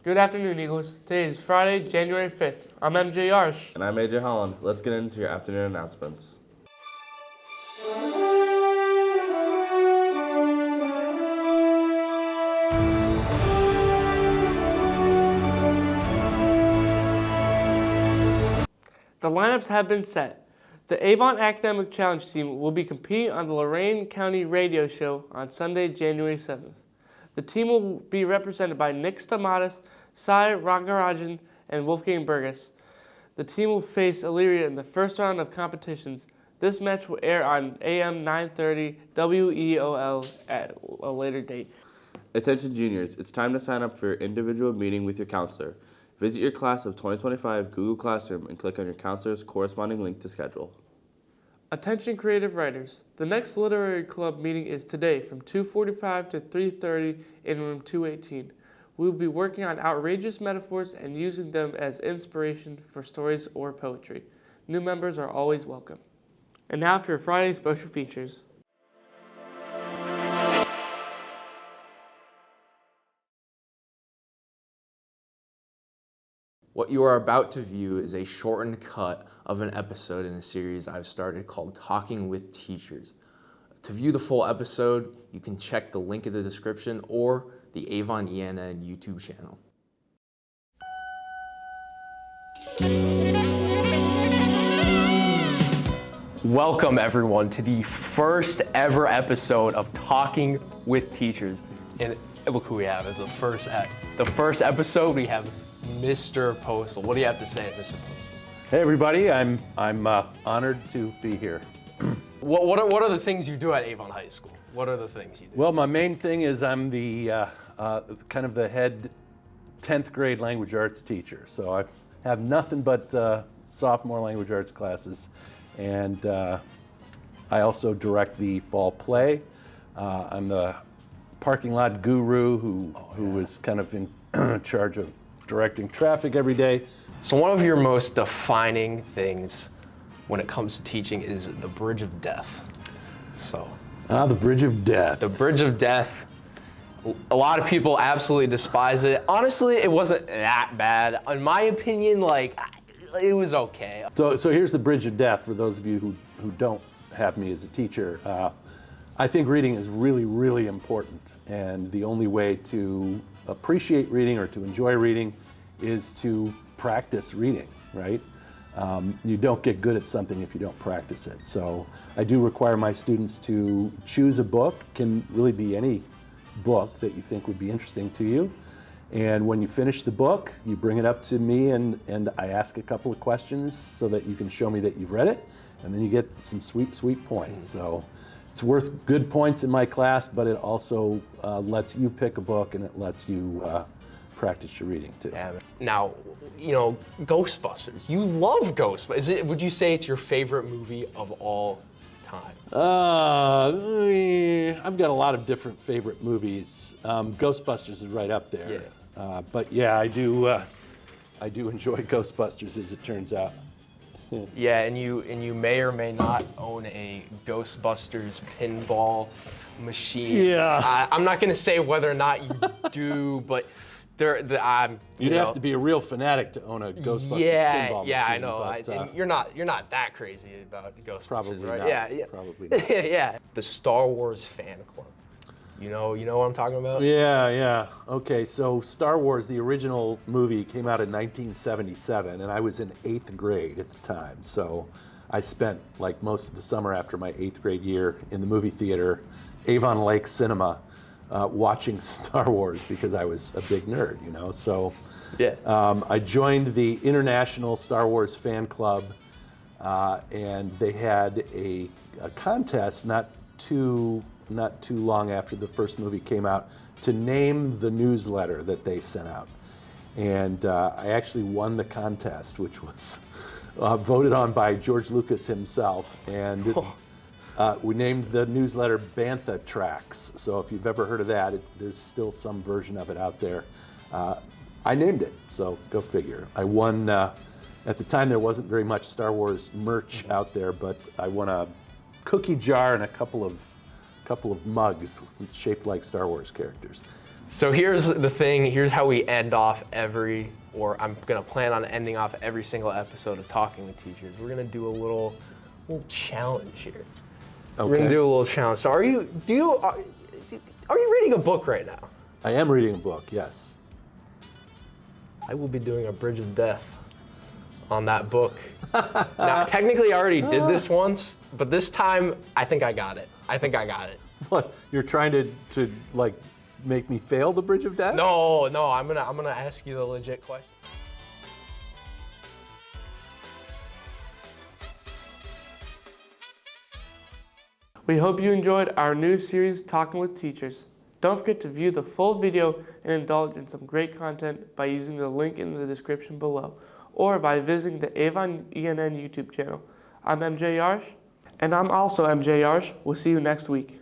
Good afternoon, Eagles. Today is Friday, January 5th. I'm MJ Yarsh. And I'm AJ Holland. Let's get into your afternoon announcements. The lineups have been set. The Avon Academic Challenge team will be competing on the Lorain County Radio Show on Sunday, January 7th. The team will be represented by Nick Stamatis, Sai Rangarajan, and Wolfgang Burgess. The team will face Elyria in the first round of competitions. This match will air on AM 930 WEOL at a later date. Attention juniors, it's time to sign up for your individual meeting with your counselor. Visit your Class of 2025 Google Classroom and click on your counselor's corresponding link to schedule. Attention creative writers, the next literary club meeting is today from 2:45 to 3:30 in room 218. We will be working on outrageous metaphors and using them as inspiration for stories or poetry. New members are always welcome. And now for your Friday special features. What you are about to view is a shortened cut of an episode in a series I've started called Talking with Teachers. To view the full episode, you can check the link in the description or the Avon ENN YouTube channel. Welcome everyone to the first ever episode of Talking with Teachers. And look who we have as the first episode. We have Mr. Postal. What do you have to say, Mr. Postal? Hey everybody, I'm honored to be here. What are the things you do at Avon High School? What are the things you do? Well, my main thing is I'm the kind of the head 10th grade language arts teacher. So I have nothing but sophomore language arts classes, and I also direct the fall play. I'm the parking lot guru who is kind of in charge of directing traffic every day. So one of your most defining things when it comes to teaching is the bridge of death. So. The bridge of death. The bridge of death. A lot of people absolutely despise it. Honestly, it wasn't that bad. In my opinion, it was okay. So here's the bridge of death for those of you who don't have me as a teacher. I think reading is really, really important, and the only way to appreciate reading or to enjoy reading is to practice reading, right? You don't get good at something if you don't practice it. So I do require my students to choose a book, can really be any book that you think would be interesting to you. And when you finish the book, you bring it up to me and I ask a couple of questions so that you can show me that you've read it, and then you get some sweet, sweet points. So it's worth good points in my class, but it also lets you pick a book and it lets you practice your reading too. Yeah. Now, Ghostbusters. You love Ghostbusters. Would you say it's your favorite movie of all time? I've got a lot of different favorite movies. Ghostbusters is right up there. Yeah. But yeah, I do enjoy Ghostbusters, as it turns out. Yeah, and you may or may not own a Ghostbusters pinball machine. Yeah. I'm not gonna say whether or not you do, but You'd have to be a real fanatic to own a Ghostbusters pinball machine. Yeah, I know. But, you're not that crazy about Ghostbusters, probably right? not. Yeah. Probably not. Yeah. The Star Wars fan club. You know what I'm talking about? Yeah. Okay, so Star Wars, the original movie, came out in 1977, and I was in 8th grade at the time. So I spent most of the summer after my 8th grade year in the movie theater, Avon Lake Cinema, watching Star Wars because I was a big nerd, So yeah. I joined the International Star Wars Fan Club, and they had a contest not too long after the first movie came out to name the newsletter that they sent out. And I actually won the contest, which was voted on by George Lucas himself. And we named the newsletter Bantha Tracks. So if you've ever heard of that, there's still some version of it out there. I named it, so go figure. I won, at the time there wasn't very much Star Wars merch out there, but I won a cookie jar and a couple of mugs shaped like Star Wars characters. So here's the thing, here's how we end off I'm gonna plan on ending off every single episode of Talking with Teachers. We're gonna do a little challenge here. Okay. We're gonna do a little challenge. So are you reading a book right now? I am reading a book, yes. I will be doing a Bridge of Death on that book. Now, technically I already did this once, but this time I think I got it. What, you're trying to like make me fail the Bridge of Death? No, I'm gonna ask you the legit question. We hope you enjoyed our new series, Talking with Teachers. Don't forget to view the full video and indulge in some great content by using the link in the description below, or by visiting the Avon ENN YouTube channel. I'm MJ Yarsh. And I'm also MJ Yarsh. We'll see you next week.